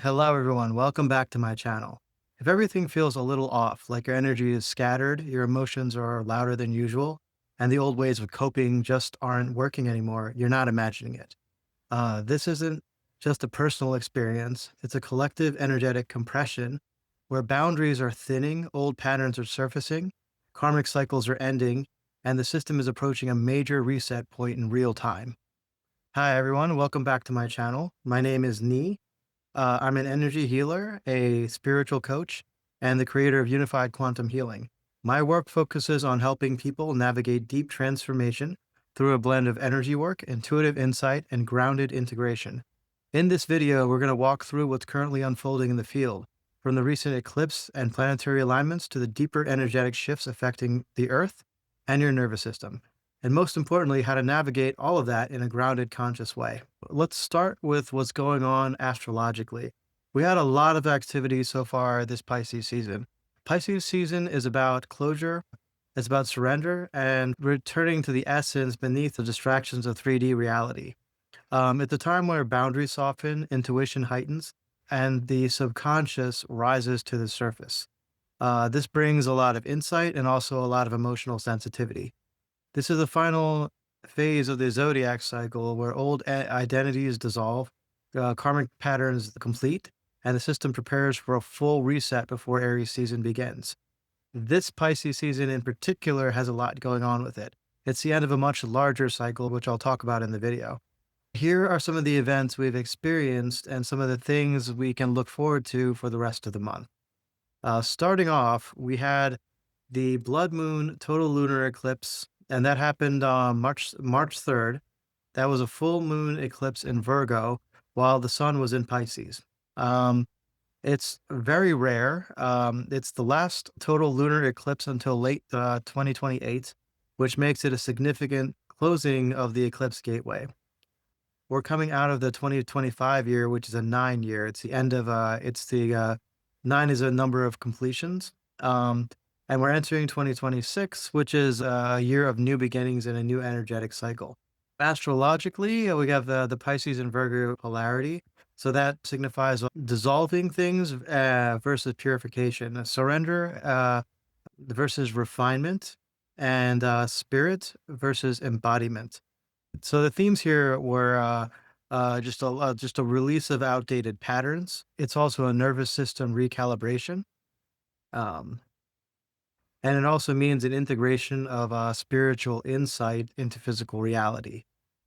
Hello, everyone. Welcome back to my channel. If everything feels a little off, like your energy is scattered, your emotions are louder than usual, and the old ways of coping just aren't working anymore, you're not imagining it. This isn't just a personal experience, it's a collective energetic compression where boundaries are thinning, old patterns are surfacing, karmic cycles are ending, and the system is approaching a major reset point in real time. Hi, everyone. Welcome back to my channel. My name is Nee. I'm an energy healer, a spiritual coach, and the creator of Unified Quantum Healing. My work focuses on helping people navigate deep transformation through a blend of energy work, intuitive insight, and grounded integration. In this video, we're going to walk through what's currently unfolding in the field, from the recent eclipse and planetary alignments to the deeper energetic shifts affecting the Earth and your nervous system, and most importantly, how to navigate all of that in a grounded, conscious way. Let's start with what's going on astrologically. We had a lot of activity so far this Pisces season. Pisces season is about closure, it's about surrender, and returning to the essence beneath the distractions of 3D reality. It's a time where boundaries soften, intuition heightens, and the subconscious rises to the surface. This brings a lot of insight and also a lot of emotional sensitivity. This is the final phase of the zodiac cycle where old identities dissolve, karmic patterns complete, and the system prepares for a full reset before Aries season begins. This Pisces season in particular has a lot going on with it. It's the end of a much larger cycle, which I'll talk about in the video. Here are some of the events we've experienced and some of the things we can look forward to for the rest of the month. Starting off, we had the blood moon total lunar eclipse, and that happened on March 3rd. That was a full moon eclipse in Virgo, while the sun was in Pisces. It's very rare. It's the last total lunar eclipse until late 2028, which makes it a significant closing of the eclipse gateway. We're coming out of the 2025 year, which is a 9 year. It's the end of nine is a number of completions. And we're entering 2026, which is a year of new beginnings and a new energetic cycle. Astrologically, we have the Pisces and Virgo polarity. So that signifies dissolving things versus purification, surrender versus refinement, and spirit versus embodiment. So the themes here were just a release of outdated patterns. It's also a nervous system recalibration. Um, and it also means an integration of spiritual insight into physical reality.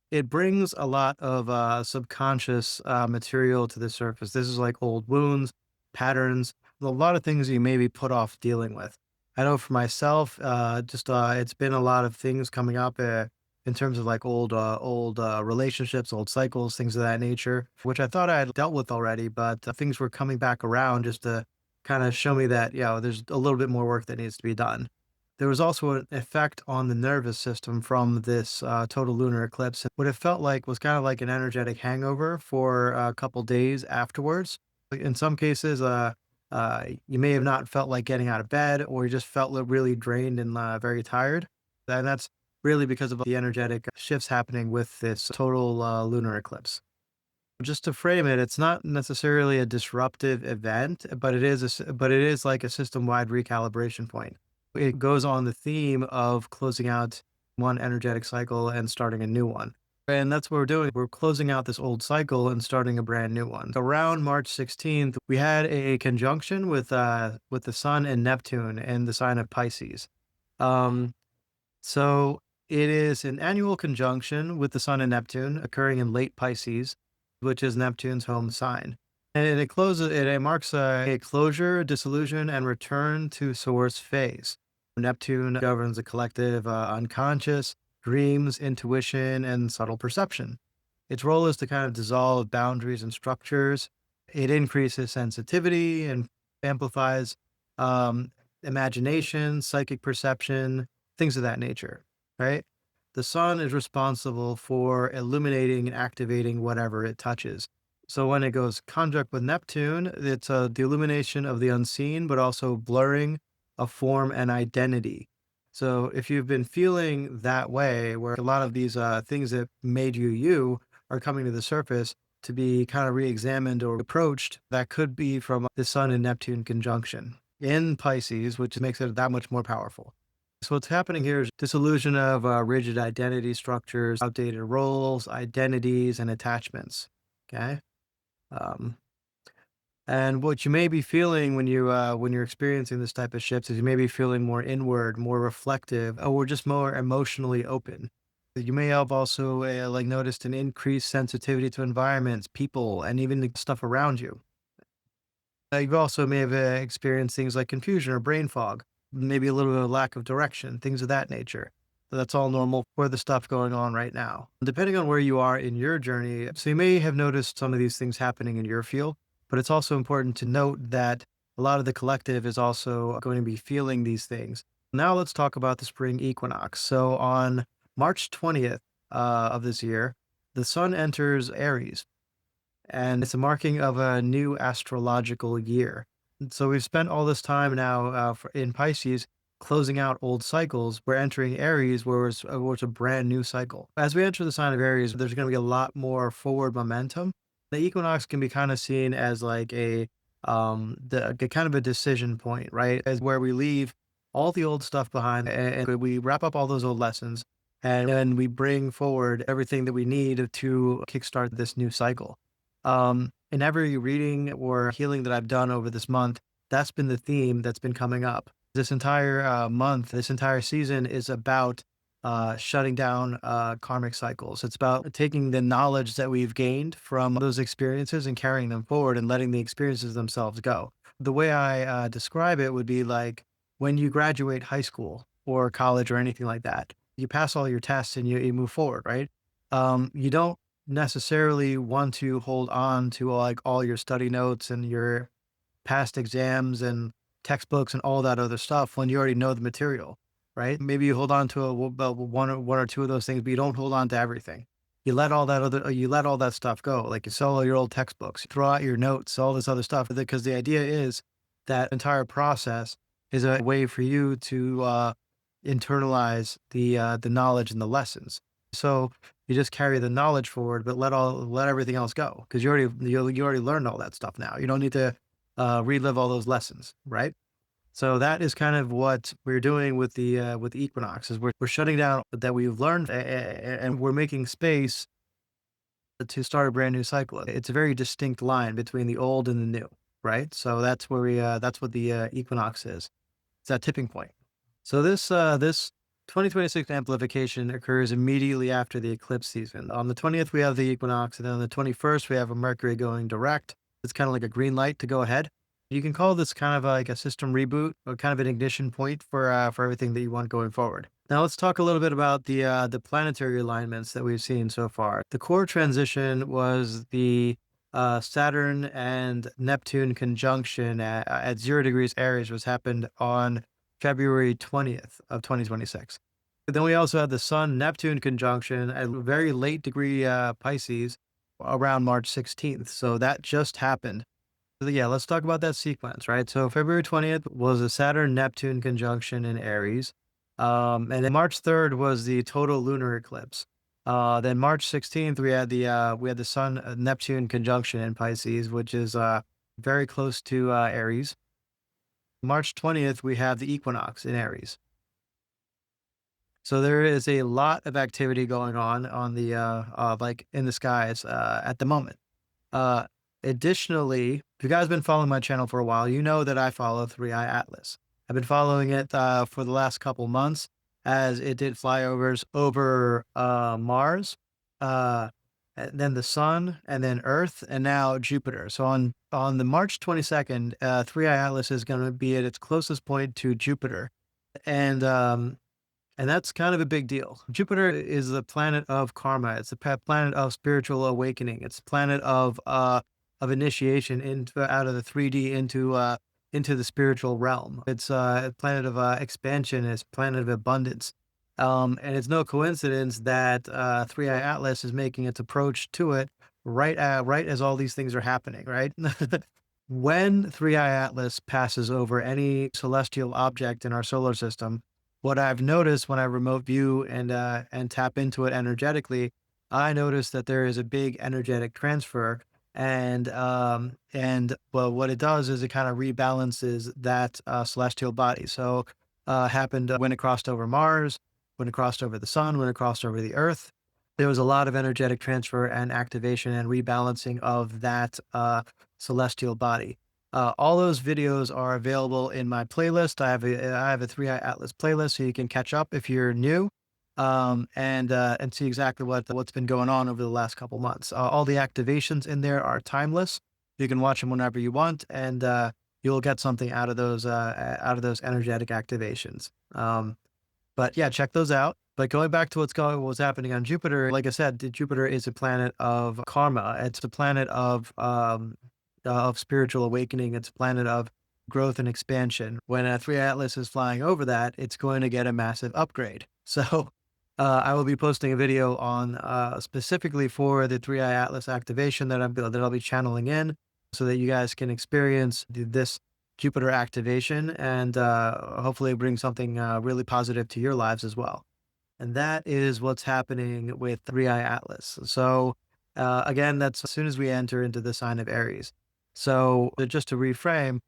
It brings a lot of subconscious material to the surface. This is like old wounds, patterns, a lot of things you maybe put off dealing with. I know for myself, it's been a lot of things coming up in terms of like old relationships, old cycles, things of that nature, which I thought I had dealt with already, but things were coming back around just to kind of show me that, there's a little bit more work that needs to be done. There was also an effect on the nervous system from this total lunar eclipse. What it felt like was kind of like an energetic hangover for a couple days afterwards. In some cases, you may have not felt like getting out of bed, or you just felt really drained and very tired. And that's really because of the energetic shifts happening with this total lunar eclipse. Just to frame it, it's not necessarily a disruptive event, but but it is like a system-wide recalibration point. It goes on the theme of closing out one energetic cycle and starting a new one. And that's what we're doing. We're closing out this old cycle and starting a brand new one. Around March 16th, we had a conjunction with the Sun and Neptune in the sign of Pisces. Um, so it is an annual conjunction with the Sun and Neptune occurring in late Pisces, which is Neptune's home sign. And it marks a closure, dissolution, and return to source phase. Neptune governs the collective unconscious, dreams, intuition, and subtle perception. Its role is to kind of dissolve boundaries and structures. It increases sensitivity and amplifies um, imagination, psychic perception, things of that nature, right? The sun is responsible for illuminating and activating whatever it touches. So when it goes conjunct with Neptune, it's the illumination of the unseen, but also blurring of form and identity. So if you've been feeling that way, where a lot of these things that made you are coming to the surface, to be kind of re-examined or approached, that could be from the Sun and Neptune conjunction in Pisces, which makes it that much more powerful. So what's happening here is disillusion of rigid identity structures, outdated roles, identities, and attachments. Okay. Um, and what you may be feeling when you're experiencing this type of shifts is you may be feeling more inward, more reflective, or just more emotionally open. You may have also like noticed an increased sensitivity to environments, people, and even the stuff around you. You also may have experienced things like confusion or brain fog, maybe a little bit of lack of direction, things of that nature. So that's all normal for the stuff going on right now. Depending on where you are in your journey, so you may have noticed some of these things happening in your field, but it's also important to note that a lot of the collective is also going to be feeling these things. Now let's talk about the spring equinox. So on March 20th of this year, the sun enters Aries, and it's a marking of a new astrological year. And so we've spent all this time now in Pisces closing out old cycles. We're entering Aries, where it's a brand new cycle. As we enter the sign of Aries, there's going to be a lot more forward momentum. The equinox can be kind of seen as like the kind of a decision point, right? As where we leave all the old stuff behind and we wrap up all those old lessons, and then we bring forward everything that we need to kickstart this new cycle. In every reading or healing that I've done over this month, that's been the theme that's been coming up. This entire month, this entire season is about shutting down karmic cycles. It's about taking the knowledge that we've gained from those experiences and carrying them forward and letting the experiences themselves go. The way I describe it would be like when you graduate high school or college or anything like that, you pass all your tests and you move forward, right? You don't necessarily want to hold on to like all your study notes and your past exams and textbooks and all that other stuff when you already know the material, right? Maybe you hold on to about one or two of those things, but you don't hold on to everything. You let all that stuff go. Like you sell all your old textbooks, you throw out your notes, all this other stuff. Because the idea is that entire process is a way for you to internalize the knowledge and the lessons. So you just carry the knowledge forward, but let everything else go because you already learned all that stuff now. You don't need to relive all those lessons, right? So that is kind of what we're doing with the equinox is we're shutting down that we've learned and we're making space to start a brand new cycle. It's a very distinct line between the old and the new, right? So that's where that's what the equinox is. It's that tipping point. So this 2026 amplification occurs immediately after the eclipse season. On the 20th, we have the equinox, and then on the 21st, we have a Mercury going direct. It's kind of like a green light to go ahead. You can call this kind of like a system reboot or kind of an ignition point for everything that you want going forward. Now let's talk a little bit about the planetary alignments that we've seen so far. The core transition was the Saturn and Neptune conjunction at 0 degrees Aries, which happened on February 20th of 2026. But then we also had the Sun Neptune conjunction at a very late degree Pisces around March 16th. So that just happened. So yeah, let's talk about that sequence, right? So February 20th was a Saturn Neptune conjunction in Aries. And then March 3rd was the total lunar eclipse. Then March 16th, we had the Sun Neptune conjunction in Pisces, which is very close to Aries. March 20th, we have the equinox in Aries. So there is a lot of activity going on the like in the skies at the moment. Uh, Additionally, if you guys been following my channel for a while, you know that I follow 3i Atlas. I've been following it for the last couple months as it did flyovers over Mars, and then the Sun, and then Earth, and now Jupiter. So on the March 22nd, 3i Atlas is going to be at its closest point to Jupiter, and that's kind of a big deal. Jupiter is the planet of karma. It's the planet of spiritual awakening. It's the planet of initiation into out of the 3D into the spiritual realm. It's a planet of expansion. It's a planet of abundance. And it's no coincidence that 3i Atlas is making its approach to it right as all these things are happening, right? When 3i Atlas passes over any celestial object in our solar system, what I've noticed when I remote view and tap into it energetically, I noticed that there is a big energetic transfer. And well, what it does is it kind of rebalances that celestial body. So happened when it crossed over Mars, when it crossed over the sun, when it crossed over the Earth. There was a lot of energetic transfer and activation and rebalancing of that celestial body. All those videos are available in my playlist. I have a 3i Atlas playlist, so you can catch up if you're new, and see exactly what's been going on over the last couple months. All the activations in there are timeless. You can watch them whenever you want, and you'll get something out of those energetic activations. But yeah, check those out. But going back to what's happening on Jupiter, like I said, Jupiter is a planet of karma. It's a planet of spiritual awakening. It's a planet of growth and expansion. When a 3 Atlas is flying over that, it's going to get a massive upgrade. So I will be posting a video on specifically for the 3i Atlas activation that I'll be channeling in, so that you guys can experience this Jupiter activation and hopefully bring something really positive to your lives as well. And that is what's happening with 3i Atlas. So again, that's as soon as we enter into the sign of Aries. So just to reframe,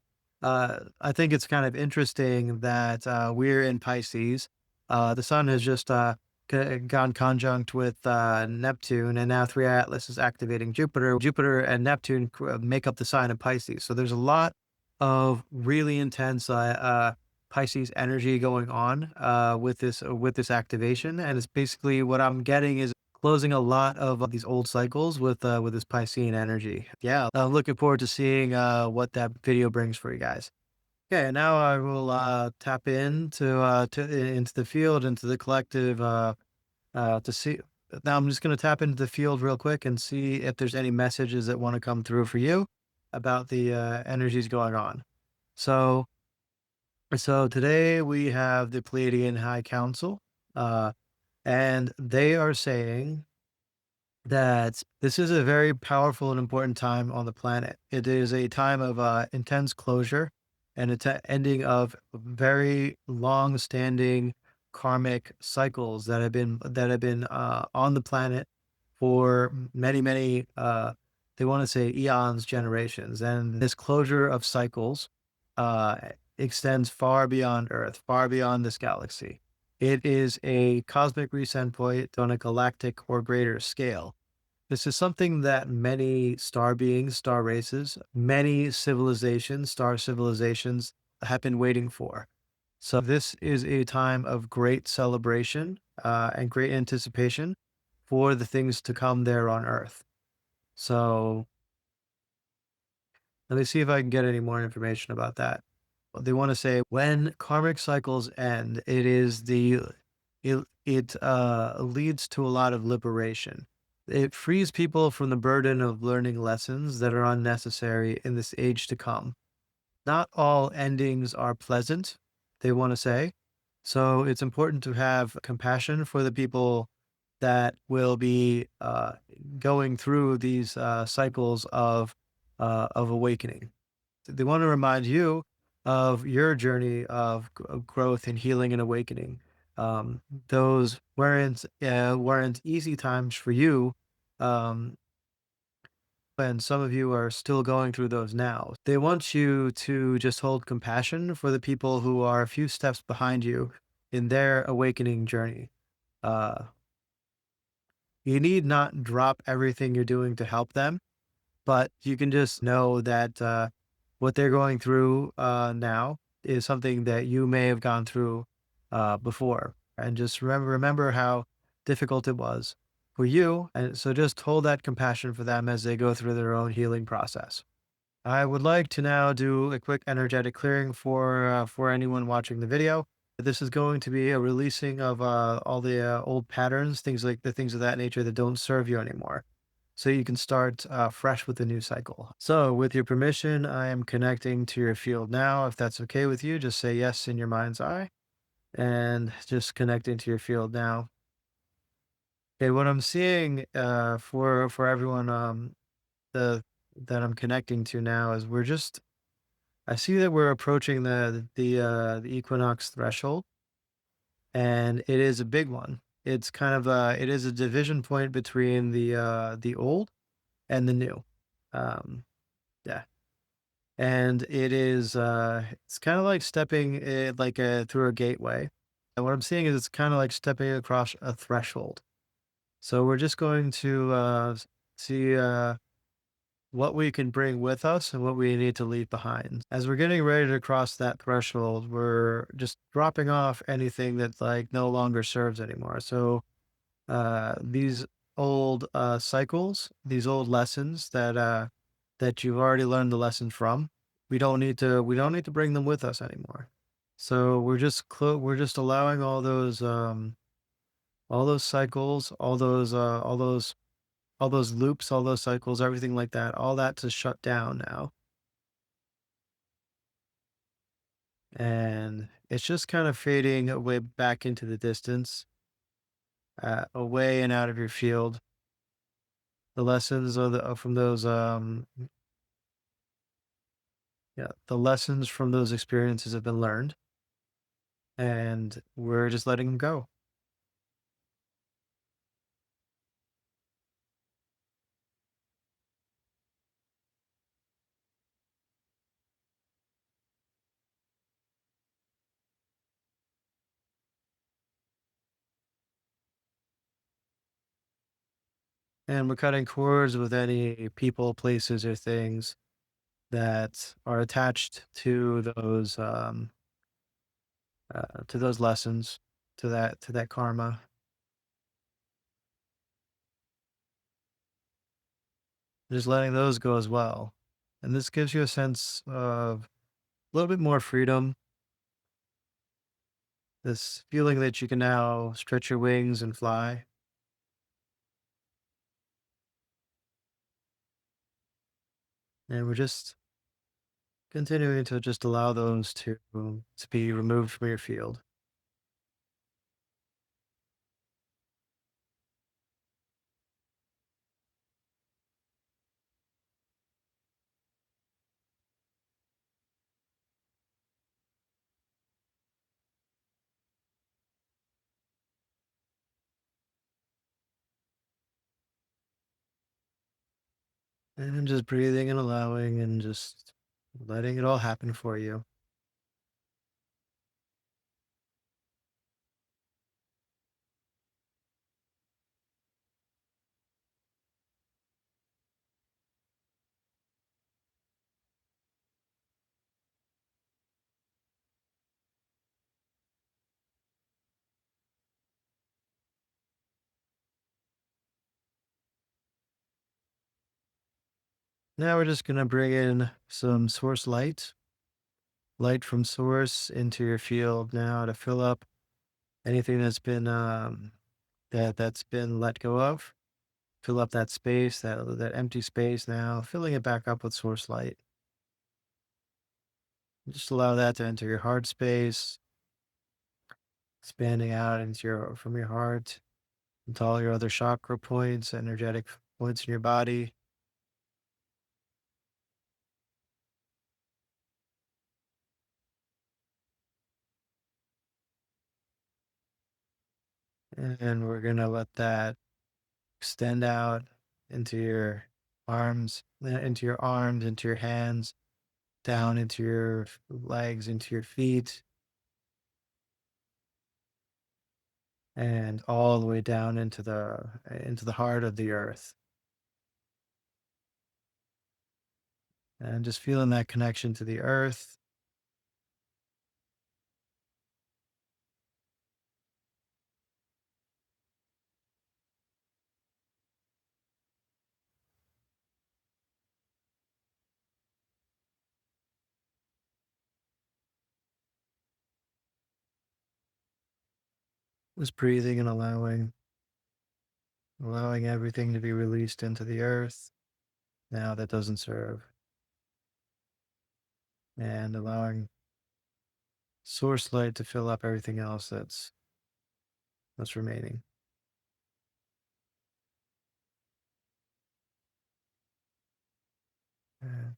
I think it's kind of interesting that we're in Pisces. The sun has just gone conjunct with Neptune, and now 3i Atlas is activating Jupiter. Jupiter and Neptune make up the sign of Pisces. So there's a lot of really intense Pisces energy going on with this activation, and it's basically what I'm getting is closing a lot of these old cycles with this Piscean energy. Yeah, I'm looking forward to seeing what that video brings for you guys. Okay, now I will tap into the field, into the collective, to see. Now I'm just going to tap into the field real quick and see if there's any messages that want to come through for you about the energies going on. So so today we have the Pleiadian High Council, uh, and they are saying that this is a very powerful and important time on the planet. It is a time of intense closure and ending of very long-standing karmic cycles that have been on the planet for many, many. They want to say eons, generations, and this closure of cycles uh, extends far beyond Earth, far beyond this galaxy. It is a cosmic reset point on a galactic or greater scale. This is something that many star beings, star races, many civilizations, star civilizations have been waiting for. So this is a time of great celebration and great anticipation for the things to come there on Earth. So let me see if I can get any more information about that. They want to say when karmic cycles end, it leads to a lot of liberation. It frees people from the burden of learning lessons that are unnecessary in this age to come. Not all endings are pleasant, they want to say. So it's important to have compassion for the people that will be going through these cycles of awakening. They want to remind you of your journey of growth and healing and awakening. Those weren't easy times for you, um, and some of you are still going through those now. They want you to just hold compassion for the people who are a few steps behind you in their awakening journey. Uh, you need not drop everything you're doing to help them, but you can just know that what they're going through now is something that you may have gone through before. And just remember how difficult it was for you. And so just hold that compassion for them as they go through their own healing process. I would like to now do a quick energetic clearing for anyone watching the video. This is going to be a releasing of all the old patterns, things of that nature that don't serve you anymore, so you can start fresh with the new cycle. So, with your permission, I am connecting to your field now. If that's okay with you, just say yes in your mind's eye, and just connecting to your field now. Okay, what I'm seeing for everyone the that I'm connecting to now is I see that we're approaching the equinox threshold, and it is a big one. It's kind of it is a division point between the old and the new. Um, yeah. And it is it's kind of like stepping like through a gateway. And what I'm seeing is it's kind of like stepping across a threshold. So we're just going to see what we can bring with us and what we need to leave behind. As we're getting ready to cross that threshold, we're just dropping off anything that like no longer serves anymore. So these old cycles, these old lessons that you've already learned the lesson from, we don't need to bring them with us anymore. So we're just allowing all those cycles, all those loops, all those cycles, everything like that, all that to shut down now. And it's just kind of fading away back into the distance, away and out of your field. The lessons from those yeah, the lessons from those experiences have been learned, and we're just letting them go. And we're cutting cords with any people, places, or things that are attached to those lessons, to that karma. Just letting those go as well. And this gives you a sense of a little bit more freedom, this feeling that you can now stretch your wings and fly. And we're just continuing to just allow those to be removed from your field. And just breathing and allowing and just letting it all happen for you. Now we're just going to bring in some source light, light from source into your field now to fill up anything that's been that's been let go of. Fill up that space, that empty space now, filling it back up with source light. Just allow that to enter your heart space, expanding out into your from your heart into all your other chakra points, energetic points in your body. And we're gonna let that extend out into your arms, into your hands, down into your legs, into your feet, and all the way down into the heart of the earth. And just feeling that connection to the earth was breathing and allowing everything to be released into the earth now that doesn't serve, and allowing source light to fill up everything else that's remaining. Uh,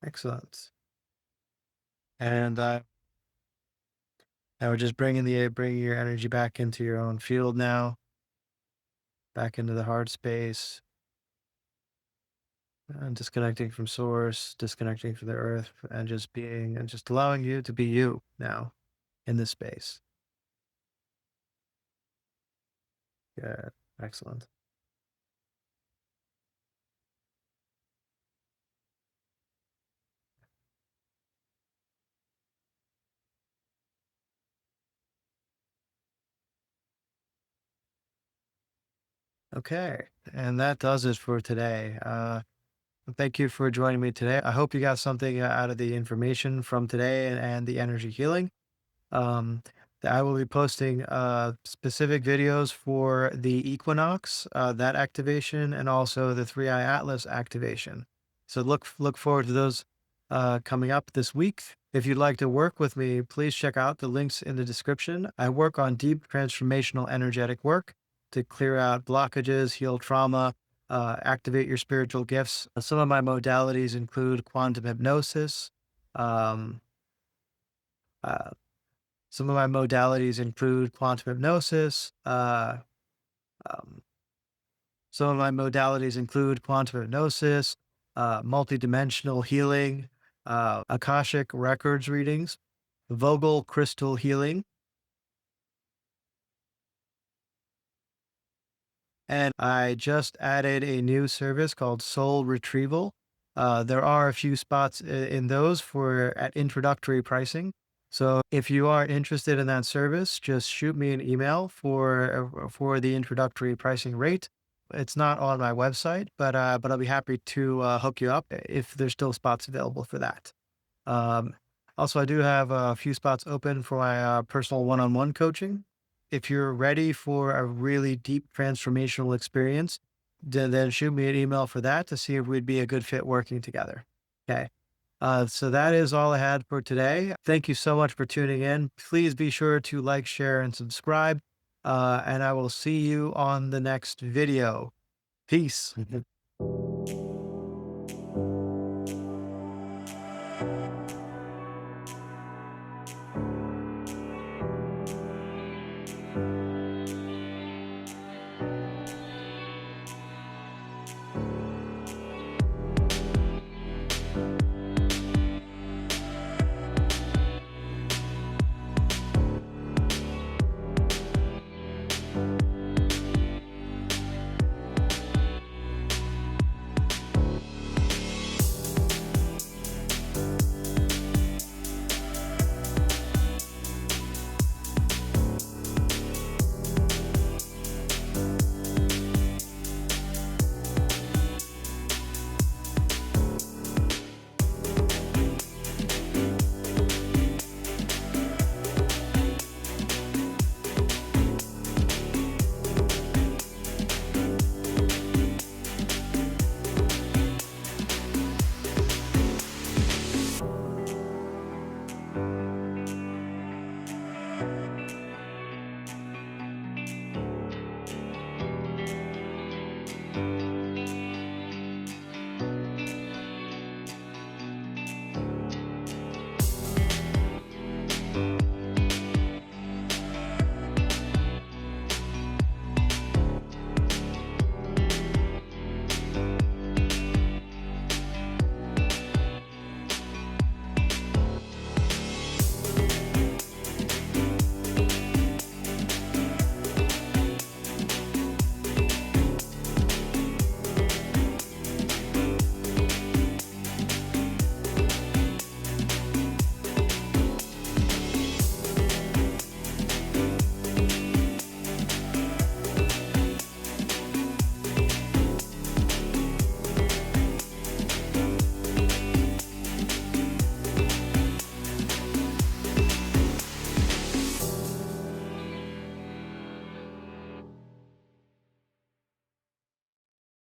Excellent. And now we're just bringing your energy back into your own field now, back into the heart space, and disconnecting from source, disconnecting from the earth, and just being and just allowing you to be you now in this space. Good. Excellent. Okay. And that does it for today. Thank you for joining me today. I hope you got something out of the information from today and the energy healing. Um, I will be posting specific videos for the Equinox, that activation, and also the 3i Atlas activation. So look forward to those coming up this week. If you'd like to work with me, please check out the links in the description. I work on deep transformational energetic work to clear out blockages, heal trauma, activate your spiritual gifts. Some of my modalities include quantum hypnosis. Um, uh, some of my modalities include quantum hypnosis. Um, some of my modalities include quantum hypnosis, multidimensional healing, Akashic records readings, Vogel crystal healing, and I just added a new service called Soul Retrieval. There are a few spots in those for at introductory pricing. So if you are interested in that service, just shoot me an email for the introductory pricing rate. It's not on my website, but I'll be happy to hook you up if there's still spots available for that. Um, Also, I do have a few spots open for my personal one-on-one coaching. If you're ready for a really deep transformational experience, then shoot me an email for that to see if we'd be a good fit working together. Okay. So that is all I had for today. Thank you so much for tuning in. Please be sure to like, share, and subscribe. And I will see you on the next video. Peace.